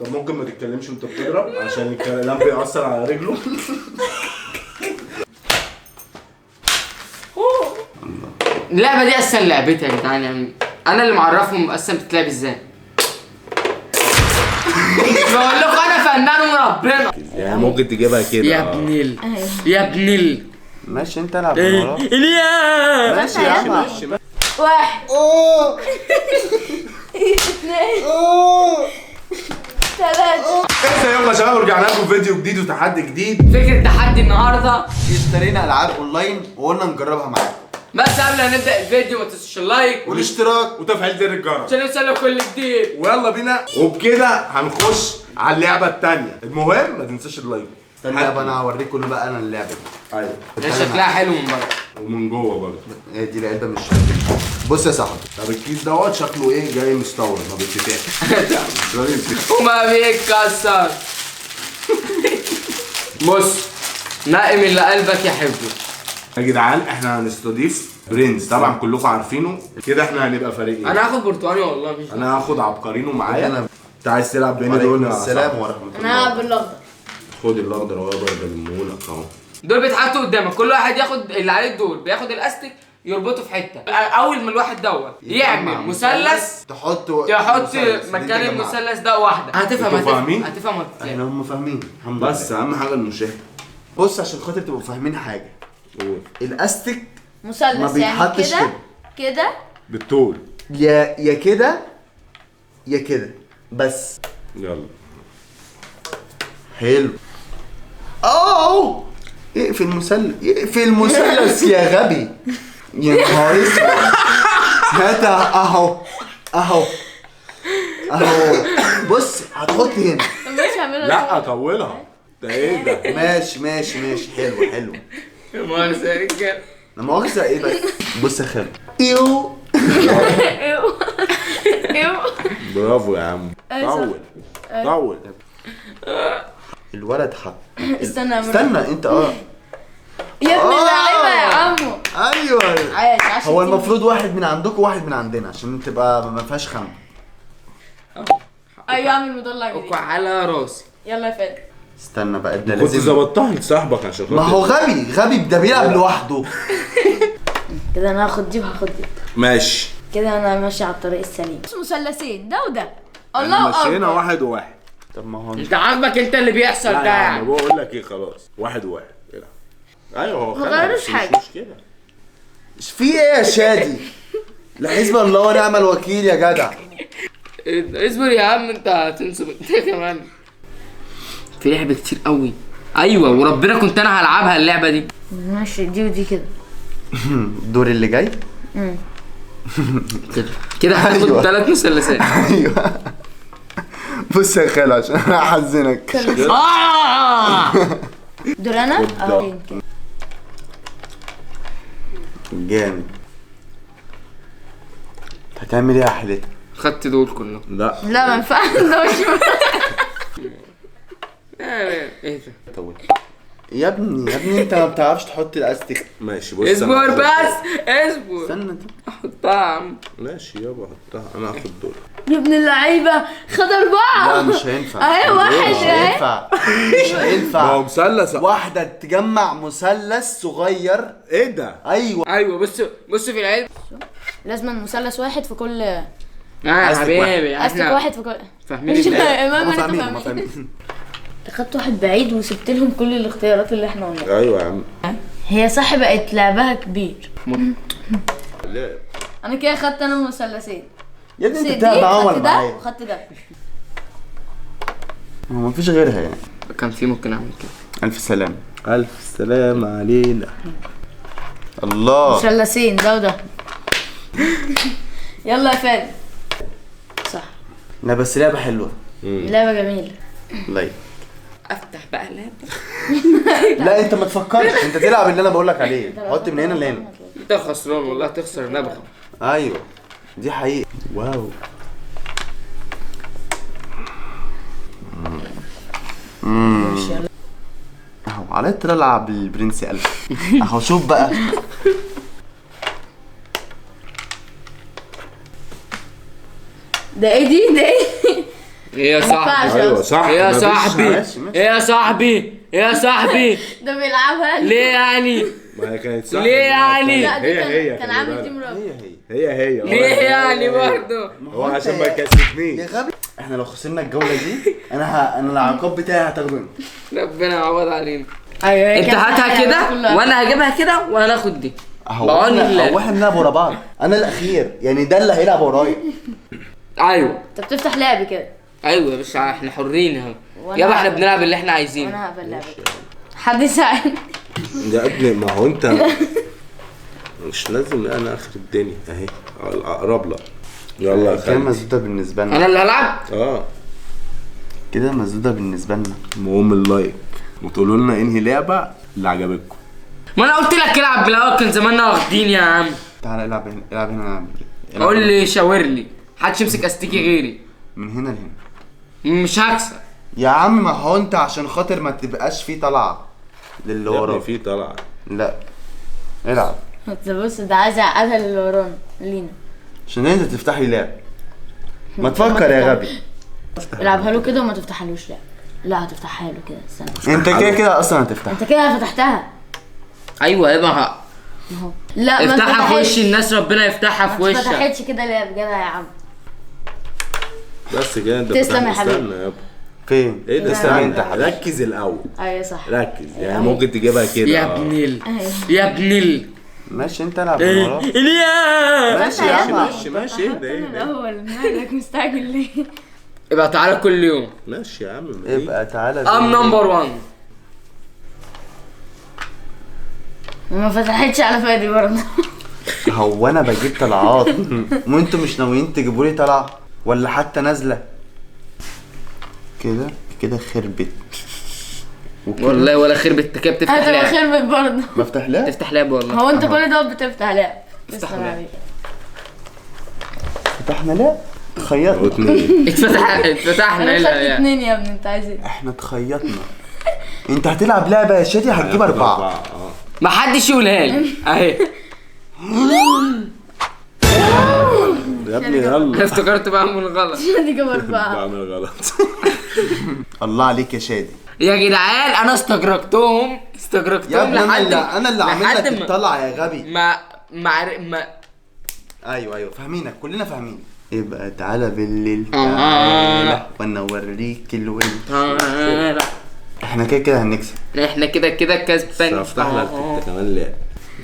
طب ممكن ما تتكلمش وانت بتضرب عشان الكلام بيأثر على رجله. اللعبه دي اصلا لعبتي يا جدعان، يعني انا اللي معرفهم اصلا بتتلعب ازاي. بقول لكم انا فنان وربنا. يعني ممكن تجيبها كده يا ابن ال ماشي انت العب من ورا. ماشي يا عم. واحد اثنين ثلاثة. يلا يا شباب ورجعنا لكم فيديو جديد وتحدي جديد. فكره تحدي النهارده اشترينا العاب اونلاين وقلنا نجربها معاكم. بس قبل ما نبدا الفيديو ما تنسوش اللايك والاشتراك وتفعيل زر الجرس عشان يوصلك كل جديد. ويلا بينا. وبكده هنخش على اللعبه الثانيه. المهم ما تنساش اللايك. استنى بقى انا هوريكم بقى انا اللعبه دي. ايوه ده شكلها حلو من بره ومن جوه برضه. هي دي العلبه مش شكل. بص يا صاحبي، طب الكيس دوت شكله ايه؟ جاي مستورد ما بيتفتحش. وما بيتكسر. بص نقم اللي قلبك يحبه. يا جدعان احنا هنستضيف برنس طبعا كلكم عارفينه. كده احنا هنبقى فريقين. انا هاخد برتقاني والله مش انا هاخد عبقرينو معايا. انت عايز تلعب بين وعليكم دول؟ السلام ورحمه الله. انا هلعب بالاخضر. خد الاخضر اهو بلمهولك اهو. دول بيتحطوا قدامك، كل واحد ياخد اللي عليه الدور، بياخد الاستيك يربطه في حته. اول ما الواحد دوت يعمل مثلث تحط مكان المثلث ده واحده. انتوا فاهمين؟ هتفهم احنا هم فاهمين الحمد لله. بس اهم حاجه المشاهد. بص عشان خاطر تبقوا فاهمين حاجه، قول. الاستيك ما مثلث يعني بيتحطش كده كده. بالطول. يا كده يا كده بس. يلا حلو. اقفل المثلث يا غبي. يا نهار اسود. هات اهو بص هتحط هنا. مش هعملها. لا طولها. ده ايه ده؟ ماشي حلو. يا مؤاخذة يا رجاله. لا مؤاخذة ايه بس. بص يا خالد. برافو يا عم. طول. الولد حط. استنى انت يا ابن اللعيبة يا عمو. ايوه عاش. هو المفروض واحد من عندكم وواحد من عندنا عشان تبقى ما فيهاش خم. ايوه اعمل مضلع جديد. على راسي. يلا يا فادي. استنى بقى ده كنت لازم. ظبطتها لصاحبك عشان ما هو غبي ده بيلعب لوحده. كده انا هاخد دي وهاخد دي. ماشي. كده انا ماشي على الطريق السليم. مثلثين ده وده. الله مشينا اكبر. واحد وواحد. طب ما هو انت عاجبك انت اللي بيحصل لا ده يا عم يعني. بقول لك ايه، خلاص واحد وواحد. العب. ايوه هو ما خدها غيروش بس حاجة. مش مشكله. في ايه يا شادي؟ لا حسب الله ونعم الوكيل يا جدع. اصبر يا عم انت هتنسب انت كمان. في لعبة كتير قوي. ايوه وربنا كنت انا هلعبها اللعبة دي. ماشي دي ودي كده. الدور اللي جاي. كده هتاخد أيوة. 3 مثلثات. ايوه بص يا خالد عشان احزنك. دول انا كده. جامد. هتعمل ايه يا حلتها؟ خدت دول كلهم. لا لا ما ينفعش. ايه ده؟ طول. يا ابني انت ما بتعرفش تحط الاستيك. ماشي بص. اصبر أنا بس اصبر. استنى انت. احطها يا عم. ماشي يابا حطها. انا هاخد دول. يا ابن اللعيبة خد 4. لا مش هينفع. اهي واحد مش اهي. هينفع. مش ما هو هينفع. مثلث. واحدة تجمع مثلث صغير. ايه ده؟ ايوه بص في العلم. لازم مثلث واحد في كل. يا أستك حبيبي استك احنا واحد في كل. فاهمين مش اللعبة. هم فاهمين. خدت واحد بعيد وسبت لهم كل الاختيارات اللي احنا قلناها. ايوه يا عم. هي صح بقت لعبها كبير. لا انا كده خدت انا مثلثين. يا ابني انت دي بتلعب معاهم خدت ولا ده معايا؟ وخدت ده. هو مفيش غيرها يعني. كان في ممكن اعمل كده. الف سلام. الف سلام علينا. الله. مثلثين ده وده. يلا يا فادي. صح. لا بس لعبة حلوة. لعبة جميلة. لايك. افتح بقى اللعبة. لا انت ما تفكرش، انت تلعب اللي انا بقول لك عليه. حط من هنا لهنا. انت خسران والله تخسر نبغة. ايوه دي حقيقة. واو. اهو على الطريقة العب البرنس ألف. اهو شوف بقى. ده ايه دي؟ ده ايه؟ ايه يا صاحبي؟ ايوه صح. ايه يا مفيش- صاحبي؟ ماشي. ايه يا صاحبي؟ ايه يا صاحبي؟ ده بيلعبها ليه يعني؟ ما هي كانت صح. ليه يعني؟ لا دي هي كان خلي عامل بالك. تيم رابط. هي ليه يعني برضه؟ هو عشان ما يا يكسبنيش. غبي. احنا لو خسرنا الجوله دي انا العقاب بتاعي هتاخده انت. ربنا يعوض علينا. ايوه هي انت كانت هاتها حلوة كده كلها. وانا هجيبها كده وهناخد دي. بعون هو الله. احنا بنلعب ورا بعض. انا الاخير يعني ده اللي هيلعب ورايا. ايوه انت بتفتح لعب كده ايوه مش احنا حرين اهو. وأنا يابا احنا هعمل- بنلعب اللي احنا عايزينه. وانا هقبل لعب كده. حد يساعد. يا ابني ما هو انت مش لازم انا اخر الدنيا اهي اقرب لك. يلا يا كده خالد. مسدوده بالنسبه لنا. انا اللي هلعب. كده مسدوده بالنسبه لنا. المهم اللايك وتقولوا لنا انهي لعبه اللي عجبتكم. ما انا قلت لك العب بالاول كان زماننا واخدين يا عم. تعالى العب هنا العب هنا. قول لي شاور لي محدش يمسك استيكي غيري. من هنا لهنا. مش هكسب. يا عم ما هو انت عشان خاطر ما تبقاش فيه طلعه للي يا ابني ورا. في طلعه. لا العب بص ده عايز يعقدها للي ورانا لينا. عشان انت تفتح لي لعب. ما تفكر يا غبي. العبها له كده وما تفتحلوش. لا هتفتحها له كده استنى. انت كده كده اصلا هتفتح. انت كده فتحتها. ايوه يابا اهو. لا ما افتحها في اتفتحتش. وش الناس ربنا يفتحها في ما وشك. اتفتحتش كده ليه بجد يا عم. بس كده انت تسلم يا فتحت. حبيبي. استنى يابا. فين؟ ايه ده؟ استنى انت استنى ركز الاول. ايوه صح. ركز يعني ممكن تجيبها كده. يا ابن يا ابن ماشي انت العب من ورا. اليا. ماشي يا عم. ماشي اهدى اهدى. الاول مالك مستعجل ليه؟ يبقى تعالى كل يوم. ماشي يا عم. يبقى تعالى. ام نمبر 1. ما فتحتش على فادي برضه. هو انا بجيب طلعات وانتوا مش ناويين تجيبوا لي طلعه ولا حتى نازله كده كده خربت. والله ولا خير بالتكاب بتفتح هتبقى لعب. خربت برضه. بفتح لها. تفتح لعب والله. هو انت كل ده بتفتح لعب. تفتح تسلم لعب. عليك. فتحنا لها. تخيطنا. اتنين. اتفتحنا انا الا خدت لعب. 2 يا ابني انت عايز ايه؟ احنا تخيطنا. انت هتلعب لعبه يا شادي هتجيب 4. ما حدش يقولها لي اهي. يا ابني يلا. افتكرت بعمل غلط. دي جاب 4. بعمل غلط. الله عليك يا شادي. يا جدعان انا استجرجتهم يا ابني لحد انا اللي عامل لحد لك ما- الطلعه يا غبي. ما ايوه فاهمينك كلنا فاهمين. يبقى تعالى بالليل تعالى. تعالى وانا اوريك الويل. احنا كده كده هنكسب. احنا كده كده كسبان. هفتح لك انت كمان لعب.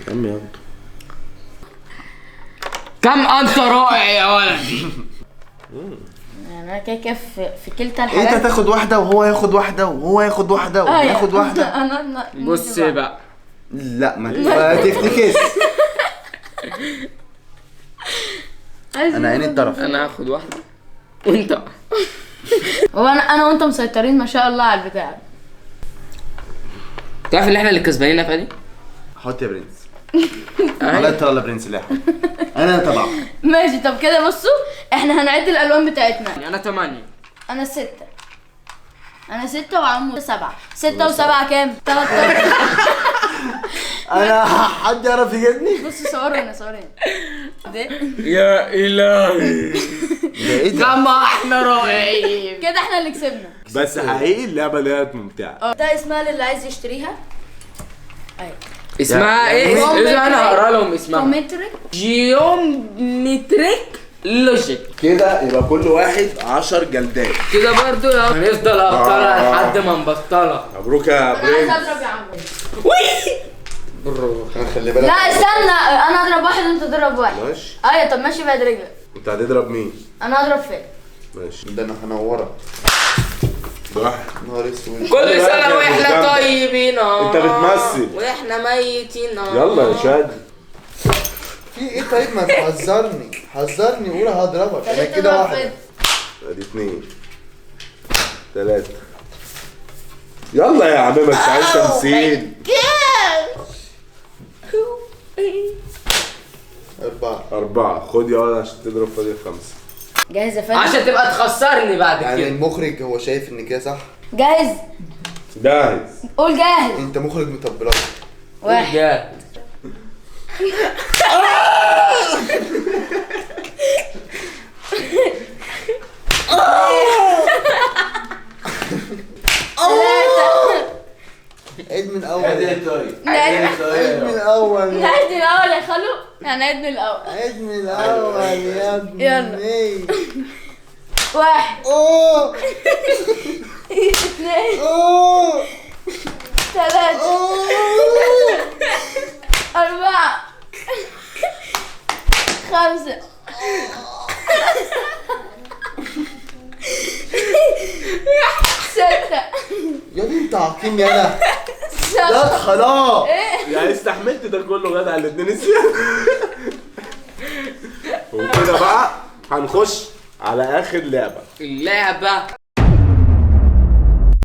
يا عم يلا. كم انت رائع يا ولدي. يعني انا كده كده في كلتا انت الحالات. تاخد واحده وهو ياخد واحده وهو ياخد واحده وهو ياخد واحده. انا بص بقى لا ما تفتكس. انا عيني الطرف. انا هاخد واحده وانت. هو انا وانت مسيطرين ما شاء الله على البتاع. تعرف ان احنا اللي كسبانين في دي؟ حط يا برنس. لا ترى لا برنس لا. انا تبع. ماشي طب كده بصوا احنا هنعد الالوان بتاعتنا. انا 8. انا 6. انا 6 وعمو 7. 6 و7 كام؟ 13. انا حد يعرف يجيبني؟ بص صوروا هنا صوروا هنا. ده يا الهي ده ايه ده؟ كما احنا رائعين. كده احنا اللي كسبنا. بس حقيقي اللعبه ديت ممتعه. ده اسمها للي عايز يشتريها. ايوه اسمها يعني ايه؟ انا هقرا لهم اسمها. كومنتري. جيومتريك لوجيك. كده يبقى كل واحد 10 جلدات. كده برضو يا هنفضل ابطالها لحد ما نبطلها. مبروك يا انا عايز برنس. اضرب يا عم. خلي بالك. لا استنى انا اضرب واحد وانت تضرب واحد. ماشي. ايوه طب ماشي بعد رجلك. انت هتضرب مين؟ انا هضرب فين؟ ماشي. ده انا هنورك. واحد. نهار اسود. كل خلي بالك سنه يا واحنا مجدم. طيبين. انت بتمثل. واحنا ميتين. يلا يا شادي. في ايه طيب ما تحذرني حذرني قول هضربك انا كده واحد. ادي 2 3. يلا يا عم مش عايز تمثيل. 4. خد يا ولد عشان تضرب فاضي 5. جاهز يا فندم؟ عشان تبقى تخسرني بعد يعني كده. المخرج هو شايف ان كده صح؟ جاهز؟ جاهز. قول جاهز. انت مخرج مطبلات. واحد. جاد. عيد من اول. طيب عيد من الاول. نعيد من الاول يا خلو. هنعيد من الاول. عيد من الاول يا ابني. يلا. 1 اوه 2 اوه 3 4 5 6 يا دي انت عقيم يالا. 7 لا خلاص. يعني استحملت ده كله جدع الاتنين السيان. وكده بقى هنخش على اخر لعبه. اللعبة